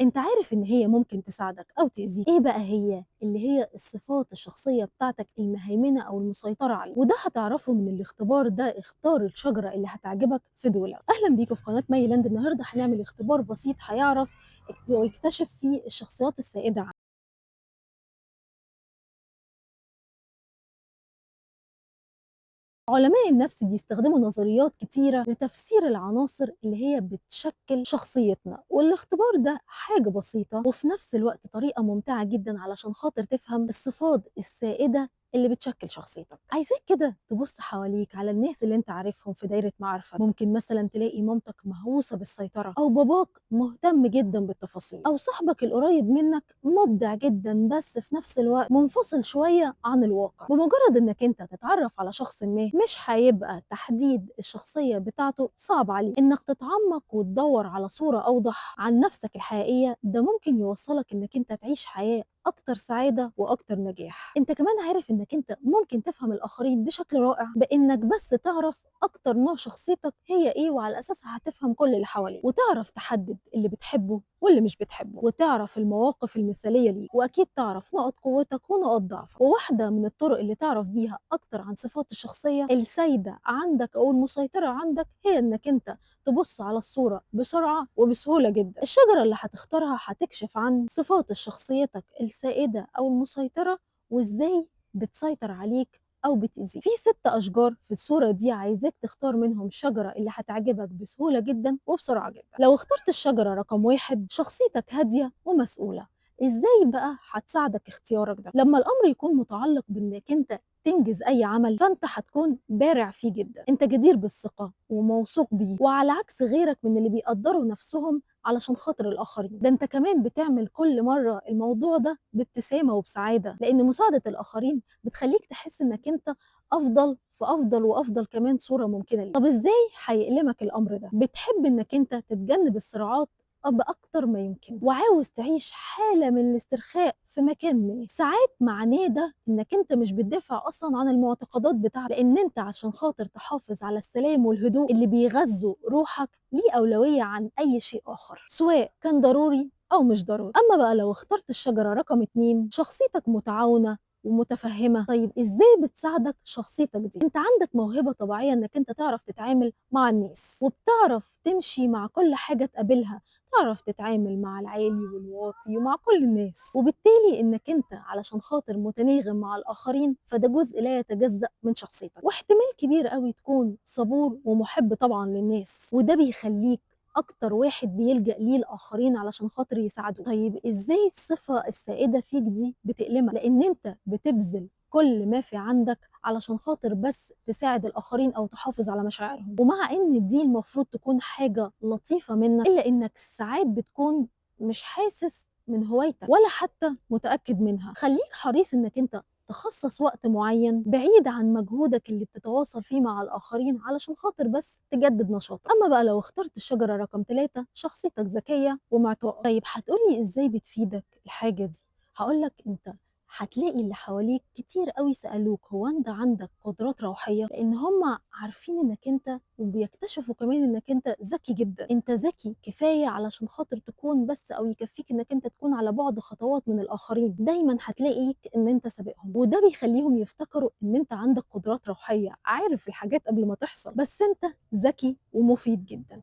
أنت عارف إن هي ممكن تساعدك أو تأذيك. إيه بقى هي؟ اللي هي الصفات الشخصية بتاعتك المهيمنة أو المسيطرة عليك، وده هتعرفه من الاختبار ده. اختار الشجرة اللي هتعجبك في دولة. أهلا بيكم في قناة مايلاند. النهاردة هنعمل اختبار بسيط هيعرف ويكتشف فيه الشخصيات السائدة. علماء النفس بيستخدموا نظريات كتيرة لتفسير العناصر اللي هي بتشكل شخصيتنا، والاختبار ده حاجة بسيطة وفي نفس الوقت طريقة ممتعة جدا علشان خاطر تفهم الصفات السائدة اللي بتشكل شخصيتك. عايزاك كده تبص حواليك على الناس اللي انت عارفهم في دايرة معارفك. ممكن مثلا تلاقي مامتك مهووسة بالسيطرة، او باباك مهتم جدا بالتفاصيل، او صاحبك القريب منك مبدع جدا بس في نفس الوقت منفصل شوية عن الواقع. بمجرد انك انت تتعرف على شخص ما، مش هيبقى تحديد الشخصية بتاعته صعب عليك. انك تتعمق وتدور على صورة اوضح عن نفسك الحقيقية، ده ممكن يوصلك انك انت تعيش حياة اكتر سعادة واكتر نجاح. انت كمان عارف انك انت ممكن تفهم الاخرين بشكل رائع بانك بس تعرف اكتر نوع شخصيتك هي ايه، وعلى اساسها هتفهم كل اللي حواليك، وتعرف تحدد اللي بتحبه واللي مش بتحبه، وتعرف المواقف المثالية ليك، واكيد تعرف نقط قوتك ونقط ضعفك. وواحدة من الطرق اللي تعرف بيها اكتر عن صفات الشخصية السائدة عندك او المسيطرة عندك هي انك انت تبص على الصورة بسرعة وبسهولة جدا. الشجرة اللي هتختارها هتكشف عن صفات شخصيتك السائدة أو المسيطرة، وإزاي بتسيطر عليك أو بتأذيك. في 6 أشجار في الصورة دي، عايزاك تختار منهم الشجرة اللي هتعجبك بسهولة جدا وبسرعة جدا. لو اخترت الشجرة رقم 1، شخصيتك هادية ومسؤولة. ازاي بقى هتساعدك اختيارك ده؟ لما الامر يكون متعلق بانك انت تنجز اي عمل، فانت هتكون بارع فيه جدا. انت جدير بالثقه وموثوق بيه، وعلى عكس غيرك من اللي بيقدروا نفسهم علشان خاطر الاخرين. ده انت كمان بتعمل كل مره الموضوع ده بابتسامه وبسعاده، لان مساعده الاخرين بتخليك تحس انك انت افضل فافضل وافضل كمان صوره ممكنه ليك. طب ازاي هيألمك الامر ده؟ بتحب انك انت تتجنب الصراعات بأكتر ما يمكن، وعاوز تعيش حالة من الاسترخاء في مكان ما. ساعات معناه ده انك انت مش بتدافع اصلا عن المعتقدات بتاعتك، لان انت عشان خاطر تحافظ على السلام والهدوء اللي بيغذوا روحك ليه أولوية عن اي شيء اخر، سواء كان ضروري او مش ضروري. اما بقى لو اخترت الشجرة رقم 2، شخصيتك متعاونة ومتفهمة. طيب ازاي بتساعدك شخصيتك دي؟ انت عندك موهبة طبيعية انك انت تعرف تتعامل مع الناس، وبتعرف تمشي مع كل حاجة تقابلها، تعرف تتعامل مع العالي والواطي ومع كل الناس. وبالتالي انك انت علشان خاطر متناغم مع الاخرين، فده جزء لا يتجزأ من شخصيتك. واحتمال كبير قوي تكون صبور ومحب طبعا للناس، وده بيخليك اكتر واحد بيلجأ ليه الاخرين علشان خاطر يساعدوه. طيب ازاي الصفة السائدة فيك دي بتألمك؟ لان انت بتبذل كل ما في عندك علشان خاطر بس تساعد الآخرين أو تحافظ على مشاعرهم، ومع إن دي المفروض تكون حاجة لطيفة منك، إلا إنك ساعات بتكون مش حاسس من هوايتك ولا حتى متأكد منها. خليك حريص إنك أنت تخصص وقت معين بعيد عن مجهودك اللي بتتواصل فيه مع الآخرين علشان خاطر بس تجدد نشاطك. أما بقى لو اخترت الشجرة رقم 3، شخصيتك ذكية ومعطاءة. طيب هتقولي إزاي بتفيدك الحاجة دي؟ هقولك أنت هتلاقي اللي حواليك كتير قوي سألوك هو انت عندك قدرات روحية، لان هم عارفين انك انت وبيكتشفوا كمان انك انت ذكي جدا. انت ذكي كفاية علشان خاطر تكون بس او يكفيك انك انت تكون على بعد خطوات من الاخرين. دايما هتلاقيك ان انت سابقهم، وده بيخليهم يفتكروا ان انت عندك قدرات روحية، عارف الحاجات قبل ما تحصل، بس انت ذكي ومفيد جدا.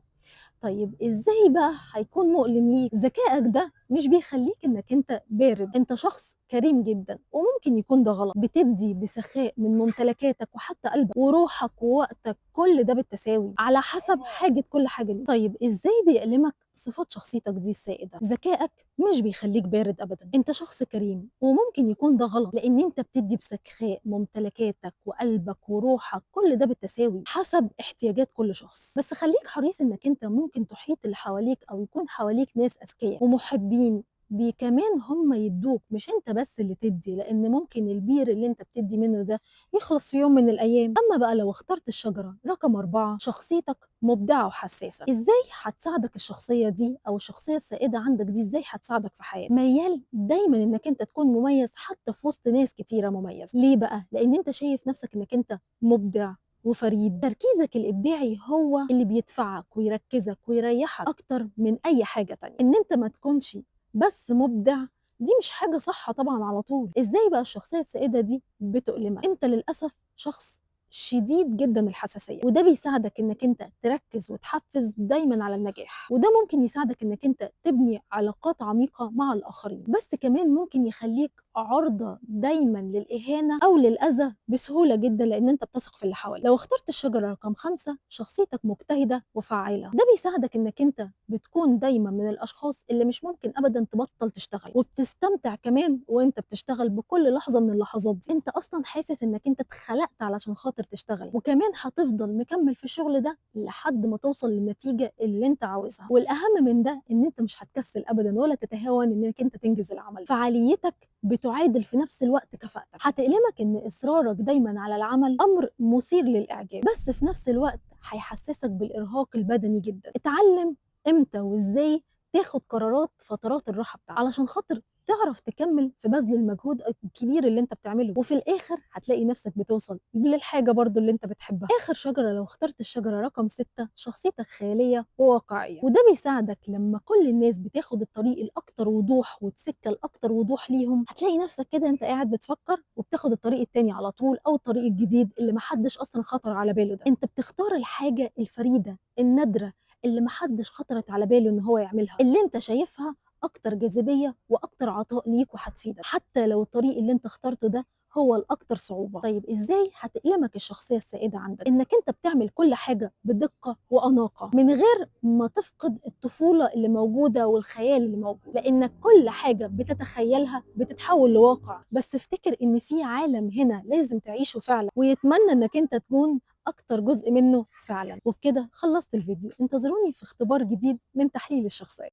طيب إزاي بقى هيكون مؤلم ليك؟ ذكائك ده مش بيخلّيك إنك أنت بارد، أنت شخص كريم جدًا، وممكن يكون ده غلط. بتدّي بسخاء من ممتلكاتك وحتى قلبك وروحك ووقتك، كل ده بالتساوي على حسب حاجة كل حاجة ليك. طيب إزاي بيألمك صفات شخصيتك دي السائدة؟ ذكائك مش بيخلّيك بارد أبدًا، أنت شخص كريم، وممكن يكون ده غلط، لإن أنت بتدّي بسخاء ممتلكاتك وقلبك وروحك، كل ده بالتساوي حسب احتياجات كل شخص. بس خلّيك حريص إنك أنت ممكن تحيط اللي حواليك أو يكون حواليك ناس أذكيا ومحبين كمان هم يدّوك، مش أنت بس اللي تدّي، لإن ممكن البير اللي أنت بتدّي منه ده يخلص في يوم من الأيام. أمّا بقى لو اخترت الشجرة رقم 4، شخصيتك مبدعة وحساسة. إزاي هتساعدك الشخصية دي أو الشخصية السائدة عندك دي، إزاي هتساعدك في حياتك؟ ميّال دايمًا إنك أنت تكون مميز حتى في وسط ناس كتيرة مميزة. ليه بقى؟ لإن أنت شايف نفسك إنك أنت مبدع وفريد. تركيزك الإبداعي هو اللي بيدفعك ويركزك ويريحك أكتر من أي حاجة تانية. إن أنت ما تكونش بس مبدع دي مش حاجة صح طبعًا على طول. إزاي بقى الشخصية السائدة دي بتؤلمك؟ أنت للأسف شخص شديد جدًا الحساسية، وده بيساعدك إنك أنت تركّز وتحفّز دايمًا على النجاح، وده ممكن يساعدك إنك أنت تبني علاقات عميقة مع الآخرين، بس كمان ممكن يخلّيك عُرضة دايمًا للإهانة أو للأذى بسهولة جدًا لإن أنت بتثق في اللي حواليك. لو اخترت الشجرة رقم 5 شخصيتك مجتهدة وفعّالة، ده بيساعدك إنك أنت بتكون دايمًا من الأشخاص اللي مش ممكن أبدًا تبطّل تشتغل، وبتستمتع كمان وأنت بتشتغل بكل لحظة من اللحظات دي. أنت أصلًا حاسس إنك أنت اتخلقت علشان خاطر تشتغل، وكمان هتفضل مكمّل في الشغل ده لحد ما توصل للنتيجة اللي أنت عاوزها، والأهم من ده إن أنت مش هتكسّل أبدًا ولا تتهاون إنك أنت تنجز العمل. فعاليتك بتعادل في نفس الوقت كفاءتك. هتألمك إن إصرارك دايمًا على العمل أمر مثير للإعجاب، بس في نفس الوقت هيحسسك بالإرهاق البدني جدًا. اتعلم إمتى وإزاي تاخد قرارات فترات الراحة بتاعتك، علشان خاطر تعرف تكمّل في بذل المجهود الكبير اللي أنت بتعمله، وفي الآخر هتلاقي نفسك بتوصل للحاجة برضه اللي أنت بتحبها. آخر شجرة لو اخترت الشجرة رقم 6 شخصيتك خيالية وواقعية، وده بيساعدك لمّا كل الناس بتاخد الطريق الأكتر وضوح والسكة الأكتر وضوح ليهم، هتلاقي نفسك كده أنت قاعد بتفكّر وبتاخد الطريق التاني على طول أو الطريق الجديد اللي ما حدش أصلًا خطر على باله ده. أنت بتختار الحاجة الفريدة، النادرة، اللي ما حدش خطرت على باله إن هو يعملها، اللي أنت شايفها أكتر جاذبية وأكتر عطاء ليك وهتفيدك، حتى لو الطريق اللي أنت اخترته ده هو الأكتر صعوبة. طيب إزاي هتألمك الشخصية السائدة عندك؟ إنك أنت بتعمل كل حاجة بدقة وأناقة من غير ما تفقد الطفولة اللي موجودة والخيال اللي موجود، لإنك كل حاجة بتتخيلها بتتحول لواقع. بس افتكر إن في عالم هنا لازم تعيشه فعلًا، ويتمنى إنك أنت تكون أكتر جزء منه فعلًا. وبكده خلصت الفيديو، انتظروني في اختبار جديد من تحليل الشخصية.